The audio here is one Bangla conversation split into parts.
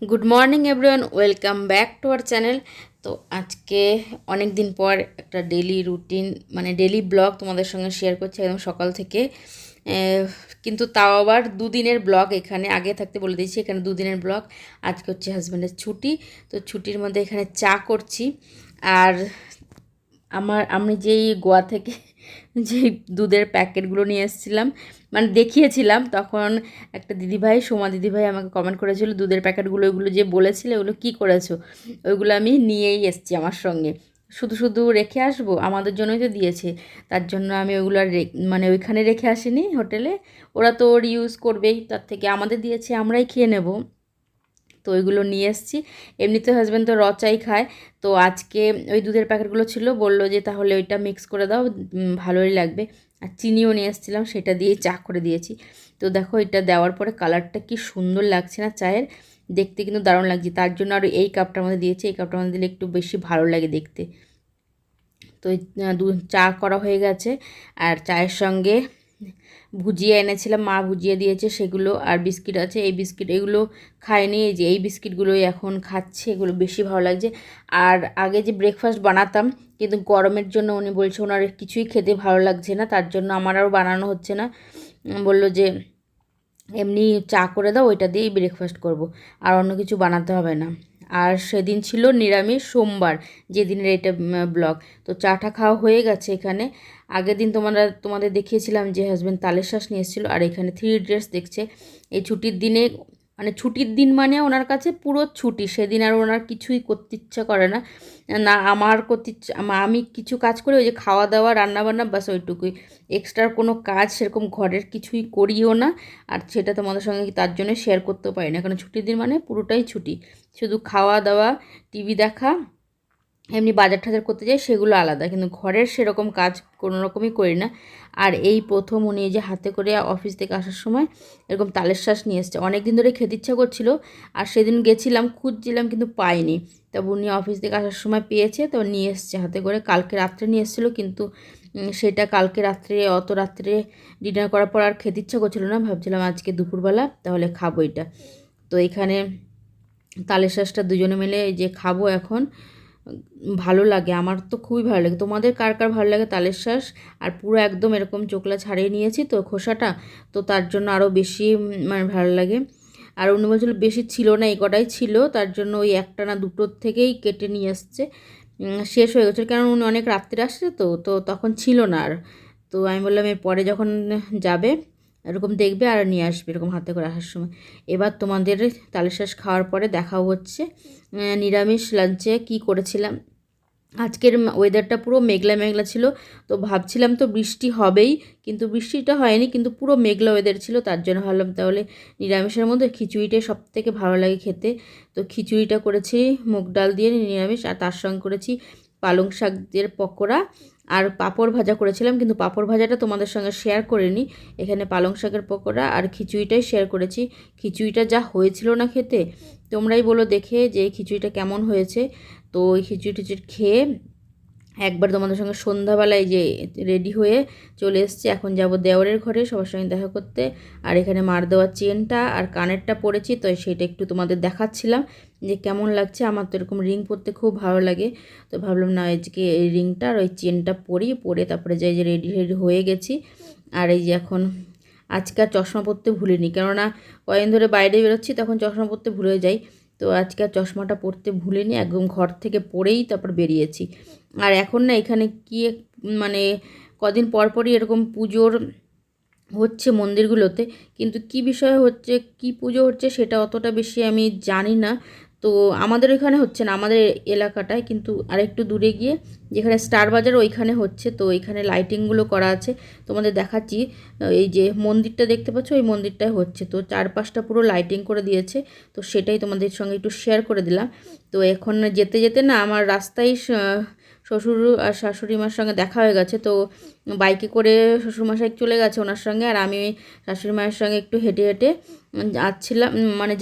Good morning everyone, welcome back to our channel. তো আজকে অনেক দিন পর একটা ডেলি রুটিন মানে ডেলি ব্লগ তোমাদের সঙ্গে শেয়ার করছি একদম সকাল থেকে। কিন্তু তাও আবার দুদিনের ব্লগ। এখানে আগে থাকতে বলে দিয়েছি এখানে দুদিনের ব্লগ। আজকে হচ্ছে হাজব্যান্ডের ছুটি, তো ছুটির মধ্যে এখানে চা করছি। আর আমি যেই গোয়া থেকে যে দুধের প্যাকেটগুলো নিয়ে এসেছিলাম, মানে দেখিয়েছিলাম, তখন একটা দিদিভাই, সোমা দিদিভাই আমাকে কমেন্ট করেছিল দুধের প্যাকেটগুলো ওইগুলো যে বলেছিলে ওগুলো কী করেছো। ওইগুলো আমি নিয়েই এসেছি আমার সঙ্গে। শুধু শুধু রেখে আসবো, আমাদের জন্যই তো দিয়েছে, তার জন্য আমি ওইগুলো আর মানে ওইখানে রেখে আসিনি হোটেলে। ওরা তো ওর ইউজ করবেই, তার থেকে আমাদের দিয়েছে আমরাই খেয়ে নেব। তো ওইগুলো নিয়ে এসেছি। এমনিতে হাজব্যান্ড তো র চাই খায়। তো আজকে ওই দুধের প্যাকেটগুলো ছিল, বললো যে তাহলে ওইটা মিক্স করে দাও, ভালোই লাগবে। আর চিনিও নিয়ে এসেছিলাম, সেটা দিয়েই চা করে দিয়েছি। তো দেখো এটা দেওয়ার পরে কালারটা কি সুন্দর লাগছে না চায়ের, দেখতে কিন্তু দারুণ লাগছে। তার জন্য আর এই কাপটার মধ্যে দিয়েছি, এই কাপটার মধ্যে দিলে একটু বেশি ভালো লাগে দেখতে। তো চা করা হয়ে গেছে। আর চায়ের সঙ্গে ভুজিয়া এনেছিলাম, মা ভুজিয়া দিয়েছে সেগুলো, আর বিস্কিট আছে, এই বিস্কিট এগুলো খায়নি, এই যে এই বিস্কিটগুলোই এখন খাচ্ছে, এগুলো বেশি ভালো লাগছে। আর আগে যে ব্রেকফাস্ট বানাতাম, কিন্তু গরমের জন্য উনি বলছে ওনার কিছুই খেতে ভালো লাগছে না, তার জন্য আমার আরও বানানো হচ্ছে না। বললো যে এমনি চা করে দাও, ওইটা দিয়েই ব্রেকফাস্ট করব, আর অন্য কিছু বানাতে হবে না। আর সেদিন ছিল নিরামিষ, সোমবার যেদিনের এটা ব্লগ। তো চাটা খাওয়া হয়ে গেছে এখানে। আগের দিন তোমাদের দেখিয়েছিলাম যে হাজব্যান্ড তালের শ্বাস নিয়ে এসেছিলো, আর এখানে 3 ইডিয়টস দেখছে। এই ছুটির দিনে, মানে ছুটির দিন মানে ওনার কাছে পুরো ছুটি, সেদিন আর ওনার কিছুই করতে ইচ্ছা করে না। না আমার করতে ইচ্ছা, আমি কিছু কাজ করি, ওই যে খাওয়া দাওয়া রান্নাবান্না, বাস ওইটুকুই। এক্সট্রা কোনো কাজ সেরকম ঘরের কিছুই করিও না। আর সেটা তোমাদের সঙ্গে তার জন্য শেয়ার করতেও পারি না, কারণ ছুটির দিন মানে পুরোটাই ছুটি। শুধু খাওয়া দাওয়া, টিভি দেখা, এমনি বাজার টাজার করতে যাই সেগুলো আলাদা, কিন্তু ঘরের সেরকম কাজ কোনো রকমই করি না। আর এই প্রথম উনি যে হাতে করে অফিস থেকে আসার সময় এরকম তালের শ্বাস নিয়ে এসছে। অনেক দিন ধরে খেতে ইচ্ছা করছিল, আর সেদিন গেছিলাম খুঁজছিলাম কিন্তু পাইনি। তবে উনি অফিস থেকে আসার সময় পেয়েছে, তো নিয়ে এসছে হাতে করে। কালকে রাত্রে নিয়ে এসেছিলো, কিন্তু সেটা কালকে রাত্রে, অত রাত্রে ডিনার করার পর আর খেতে ইচ্ছা করছিলো না, ভাবছিলাম আজকে দুপুরবেলা তাহলে খাবো এটা। তো এখানে তালের শ্বাসটা দুজনে মিলে এই যে খাবো এখন। ভালো লাগে, আমার তো খুবই ভালো লাগে। তোমাদের কার কার ভালো লাগে তালের শ্বাস? আর পুরো একদম এরকম চোখলা ছাড়িয়ে নিয়েছি তো খোসাটা, তো তার জন্য আরও বেশি মানে ভালো লাগে। আর উনি বলছিল বেশি ছিল না, এই কটাই ছিল, তার জন্য ওই একটা না দুটোর থেকেই কেটে নিয়ে আসছে। শেষ হয়ে গেছিলো, কারণ উনি অনেক রাত্রে আসছে, তো তো তখন ছিল না আর। তো আমি বললাম এরপরে যখন যাবে এরকম দেখবে আর নিয়ে আসবে এরকম হাতে করে আসার সময়। এবার তোমাদের তালের শ্বাস খাওয়ার পরে দেখাও হচ্ছে নিরামিষ লাঞ্চে কি করেছিলাম। আজকের ওয়েদারটা পুরো মেঘলা মেঘলা ছিল, তো ভাবছিলাম তো বৃষ্টি হবেই, কিন্তু বৃষ্টিটা হয়নি, কিন্তু পুরো মেঘলা ওয়েদার ছিল। তার জন্য ভাবলাম তাহলে নিরামিষের মধ্যে খিচুড়িটাই সবথেকে ভালো লাগে খেতে। তো খিচুড়িটা করেছি মুগ ডাল দিয়ে নিরামিষ, আর তার সঙ্গে করেছি পালং শাকের পকোড়া, আর পাঁপড় ভাজা করেছিলাম, কিন্তু পাঁপড় ভাজাটা তোমাদের সঙ্গে শেয়ার করিনি। এখানে পালং শাকের পকোড়া আর খিচুড়িটাই শেয়ার করেছি। খিচুড়িটা যা হয়েছিল না খেতে, তোমরাই বলো দেখে যে খিচুড়িটা কেমন হয়েছে। তো ওই খিচুড়ি টিচুড়ি খেয়ে একবার তোমাদের সঙ্গে সন্ধ্যাবেলায় যে রেডি হয়ে চলে এসেছি, এখন যাব দেওরের ঘরে সবার সঙ্গে দেখা করতে। আর এখানে মার দেওয়ার চেনটা আর কানেরটা পরেছি, তো সেটা একটু তোমাদের দেখাচ্ছিলাম যে কেমন লাগছে। আমার তো এরকম রিং পরতে খুব ভালো লাগে, তো ভাবলাম না আজকে এই রিংটা আর ওই চেনটা পরে তারপরে যাই যে রেডি রেডি হয়ে গেছি। আর এই যে এখন আজকে আর চশমা পরতে ভুলিনি, কেননা কয়েকদিন ধরে বাইরে বেরোচ্ছি তখন চশমা পরতে ভুলে যাই। তো আজকে আর চশমাটা পরতে ভুলিনি, একদম ঘর থেকে পরেই তারপর বেরিয়েছি। আর এখন না এখানে কি মানে কদিন পর পরই এরকম পুজোর হচ্ছে মন্দিরগুলোতে, কিন্তু কি বিষয় হচ্ছে, কি পুজো হচ্ছে সেটা অতটা বেশি আমি জানি না। তো আমাদের এখানে হচ্ছে না, আমাদের এলাকাটায়, কিন্তু আরেকটু দূরে গিয়ে যেখানে স্টার বাজার ওইখানে হচ্ছে। তো ওইখানে লাইটিংগুলো করা আছে, তোমাদের দেখাচ্ছি। এই যে মন্দিরটা দেখতে পাচ্ছ, ওই মন্দিরটাই হচ্ছে, তো চারপাশটা পুরো লাইটিং করে দিয়েছে। তো সেটাই তোমাদের সঙ্গে একটু শেয়ার করে দিলাম। তো এখন যেতে যেতে না আমার রাস্তায় শ্বশুর আর শাশুড়ি মার সঙ্গে দেখা হয়ে গেছে। তো বাইকে করে শ্বশুরমশাই চলে গেছে ওনার সঙ্গে, আর আমি শাশুড়ি মায়ের সঙ্গে একটু হেঁটে হেঁটে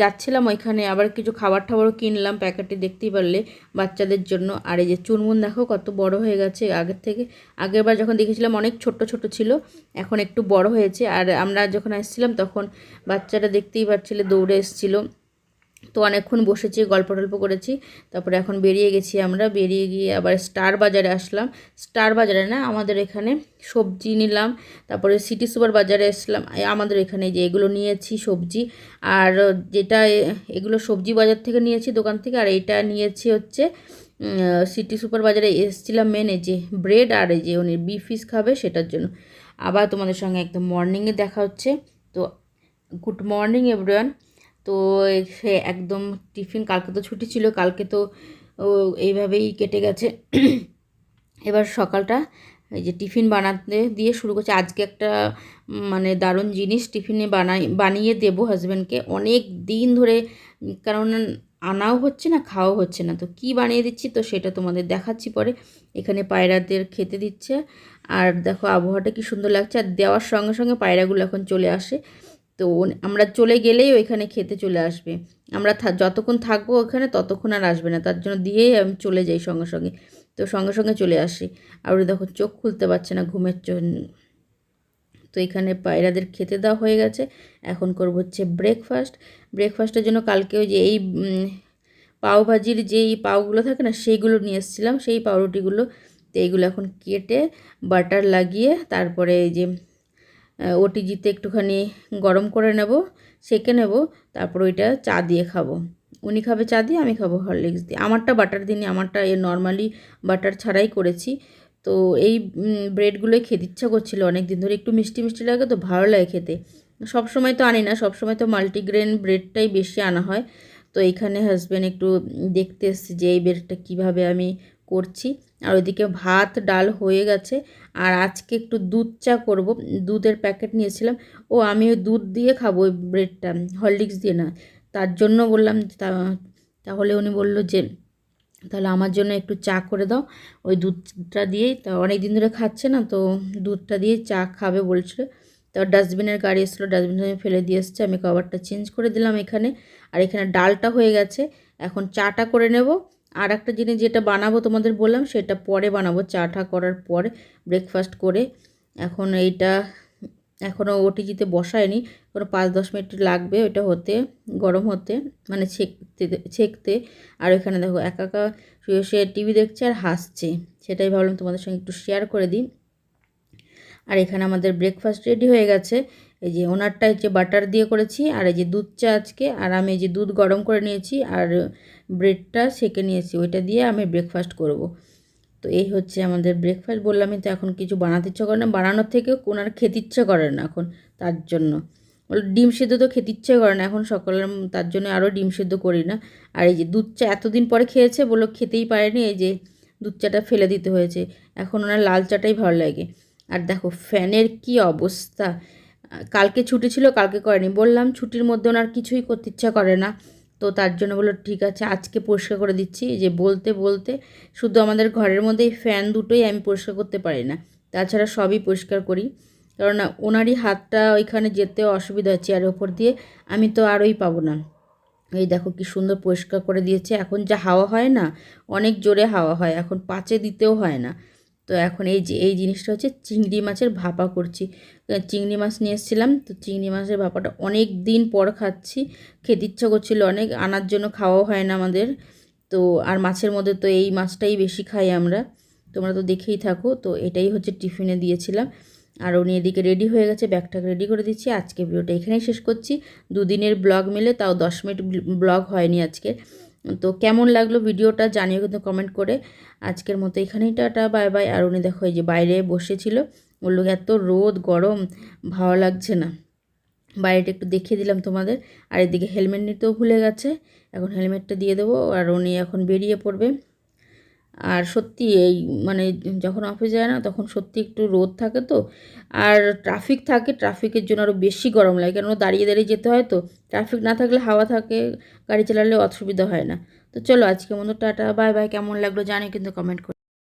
যাচ্ছিলাম ওইখানে। আবার কিছু খাবার টাবারও কিনলাম প্যাকেটে, দেখতেই পারলে বাচ্চাদের জন্য। আর এই যে চুনমুন দেখো কত বড় হয়ে গেছে আগের থেকে। আগেরবার যখন দেখেছিলাম অনেক ছোট ছোট ছিল, এখন একটু বড় হয়েছে। আর আমরা যখন আসছিলাম তখন বাচ্চারা দেখতেই পাচ্ছিলে দৌড়ে এসেছিলো, তো অনেকক্ষণ বসেছি, গল্প টল্প করেছি, তারপরে এখন বেরিয়ে গেছি আমরা। বেরিয়ে গিয়ে আবার স্টার বাজারে আসলাম। স্টার বাজারে না, আমাদের এখানে সবজি নিলাম, তারপরে সিটি সুপার বাজারে আসলাম। আমাদের এখানে যে এগুলো নিয়েছি সবজি, আর যেটা এগুলো সবজি বাজার থেকে নিয়েছি, দোকান থেকে, আর এটা নিয়েছি হচ্ছে সিটি সুপার বাজারে এসেছিলাম মেনে যে ব্রেড আর এই যে উনি বিফ পিস খাবে সেটার জন্য। আবার তোমাদের সঙ্গে একদম মর্নিংয়ে দেখা হচ্ছে। তো গুড মর্নিং এভরিওয়ান। তো সে একদম টিফিন, কালকে তো ছুটি ছিল, কালকে তো এইভাবেই কেটে গেছে। এবার সকালটা এই যে টিফিন বানাতে দিয়ে শুরু করছে। আজকে একটা মানে দারুণ জিনিস টিফিনে বানিয়ে দেবো হাজব্যান্ডকে, অনেক দিন ধরে, কারণ আনাও হচ্ছে না, খাওয়াও হচ্ছে না। তো কি বানিয়ে দিচ্ছি তো সেটা তোমাদের দেখাচ্ছি পরে। এখানে পায়রাদের খেতে দিচ্ছে, আর দেখো আবহাওয়াটা কি সুন্দর লাগছে, আর দেওয়ার সঙ্গে সঙ্গে পায়রাগুলো এখন চলে আসে। তো আমরা চলে গেলেই ওইখানে খেতে চলে আসবে। আমরা যতক্ষণ থাকবো ওখানে ততক্ষণ আর আসবে না, তার জন্য দিয়েই আমি চলে যাই সঙ্গে সঙ্গে। তো সঙ্গে সঙ্গে চলে আসি। আর ওরা দেখো চোখ খুলতে পারছে না ঘুমের জন্য। তো এখানে পায়রাদের খেতে দেওয়া হয়ে গেছে। এখন করবো হচ্ছে ব্রেকফাস্ট। ব্রেকফাস্টের জন্য কালকে ওই যে এই পাওভাজির যেই পাওগুলো থাকে না, সেইগুলো নিয়ে এসেছিলাম, সেই পাউরুটিগুলো। তো এইগুলো এখন কেটে বাটার লাগিয়ে তারপরে এই যে ওটিজিতে একটুখানি গরম করে নেব, সেঁকে নেব, তারপর ওইটা চা দিয়ে খাবো। উনি খাবে চা দিয়ে, আমি খাবো হরলিক্স দিয়ে। আমারটা বাটার দিইনি, আমারটা নর্মালি বাটার ছাড়াই করেছি। তো এই ব্রেডগুলোই খেতে ইচ্ছা করছিলো অনেক দিন ধরে, একটু মিষ্টি মিষ্টি লাগে তো ভালো লাগে খেতে। সব সময় তো আনি না, সব সময় তো মাল্টিগ্রেন ব্রেডটাই বেশি আনা হয়। তো এইখানে হাজব্যান্ড একটু দেখতে এসছে যে এই ব্রেডটা কীভাবে আমি করছি। আর ওইদিকে ভাত ডাল হয়ে গেছে। আর আজকে একটু দুধ চা করব, দুধের প্যাকেট নিয়েছিলাম। আমি ওই দুধ দিয়ে খাবো ওই ব্রেডটা, হরলিক্স দিয়ে না। তার জন্য বললাম তাহলে উনি বলল যে তাহলে আমার জন্য একটু চা করে দাও ওই দুধটা দিয়েই। তা অনেক দিন ধরে খাচ্ছে না, তো দুধটা দিয়ে চা খাবে বলছিল। তারপর ডাস্টবিনের গাড়ি এসেছিলো, ডাস্টবিনে ফেলে দিয়ে এসছে, আমি কভারটা চেঞ্জ করে দিলাম এখানে। আর এখানে ডালটা হয়ে গেছে, এখন চাটা করে নেব। আর একটা জিনিস যেটা বানাবো তোমাদের বললাম, সেটা পরে বানাবো, চাটা করার পরে ব্রেকফাস্ট করে। এখন এইটা এখনও ওটিজিতে বসায়নি, কোনো 5-10 মিনিট লাগবে ওইটা হতে, গরম হতে, মানে ছেঁকতে। আর এখানে দেখো একা একা শুয়ে শুয়ে টিভি দেখছে আর হাসছে, সেটাই ভাবলাম তোমাদের সঙ্গে একটু শেয়ার করে দিই। আর এখানে আমাদের ব্রেকফাস্ট রেডি হয়ে গেছে। এই যে ওনারটা হচ্ছে বাটার দিয়ে করেছি, আর এই যে দুধ চা আজকে, আর আমি এই যে দুধ গরম করে নিয়েছি আর ব্রেডটা সেঁকে নিয়েছি, ওইটা দিয়ে আমি ব্রেকফাস্ট করব। তো এই হচ্ছে আমাদের ব্রেকফাস্ট। বললামই তো এখন কিছু বানাতে ইচ্ছা করে না, বানানোর থেকেও ওনার খেতে ইচ্ছে করে না এখন, তার জন্য ডিম সেদ্ধ তো খেতে ইচ্ছে করে না এখন সকালের, তার জন্য আরও ডিম সেদ্ধ করি না। আর এই যে দুধ চা এতদিন পরে খেয়েছে, বললো খেতেই পারেনি, এই যে দুধ চাটা ফেলে দিতে হয়েছে। এখন ওনার লাল চাটাই ভালো লাগে। আর দেখো ফ্যানের কি অবস্থা, কালকে ছুটি ছিল, কালকে করেনি, বললাম ছুটির মধ্যে ওনার কিছুই করতে ইচ্ছা করে না। তো তার জন্য বললো ঠিক আছে আজকে পরিষ্কার করে দিচ্ছি। যে বলতে বলতে শুধু আমাদের ঘরের মধ্যে এই ফ্যান দুটোই আমি পরিষ্কার করতে পারি না, তাছাড়া সবই পরিষ্কার করি। কারণ ওনারই হাতটা ওইখানে যেতেও অসুবিধা হচ্ছে, আর ওপর দিয়ে আমি তো আরই পাবো না। এই দেখো কি সুন্দর পরিষ্কার করে দিয়েছে। এখন যা হাওয়া হয় না, অনেক জোরে হাওয়া হয়, এখন পাচে দিতেও হয় না। তো এখন এই যে এই জিনিসটা হচ্ছে চিংড়ি মাছের ভাপা করছি। চিংড়ি মাছ নিয়ে এসেছিলাম, তো চিংড়ি মাছের ভাপাটা অনেক দিন পর খাচ্ছি, খেতে ইচ্ছা করছিল অনেক, আনার জন্য খাওয়াও হয় না আমাদের। তো আর মাছের মধ্যে তো এই মাছটাই বেশি খাই আমরা, তোমরা তো দেখেই থাকো। তো এটাই হচ্ছে টিফিনে দিয়েছিলাম। আর উনি এদিকে রেডি হয়ে গেছে, ব্যাগটাকে রেডি করে দিচ্ছি। আজকে ভিডিওটা এখানেই শেষ করছি, দুদিনের ব্লগ মিলে, তাও 10 মিনিট ব্লগ হয়নি আজকে। তো কেমন লাগলো ভিডিওটা জানিও কিন্তু কমেন্ট করে। আজকের মতো এখানেই টাটা, বাই বাই। আর উনি দেখো এই যে বাইরে বসেছিল, বললো এত রোদ গরম ভালো লাগছে না, বাইরেটা একটু দেখিয়ে দিলাম তোমাদের। আর এদিকে হেলমেট নিতেও ভুলে গেছে, এখন হেলমেটটা দিয়ে দেবো, আর উনি এখন বেরিয়ে পড়বে। আর সত্যি এই মানে যখন অফিস যায় না, তখন সত্যি একটু রোদ থাকে তো, আর ট্রাফিক থাকে, ট্রাফিকের জন্য আরও বেশি গরম লাগে, কেন দাঁড়িয়ে দাঁড়িয়ে যেতে হয়। তো ট্রাফিক না থাকলে হাওয়া থাকে, গাড়ি চালালে অসুবিধা হয় না। তো চলো আজকে মতো টাটা, বাই বাই। কেমন লাগলো জানি কিন্তু কমেন্ট করে।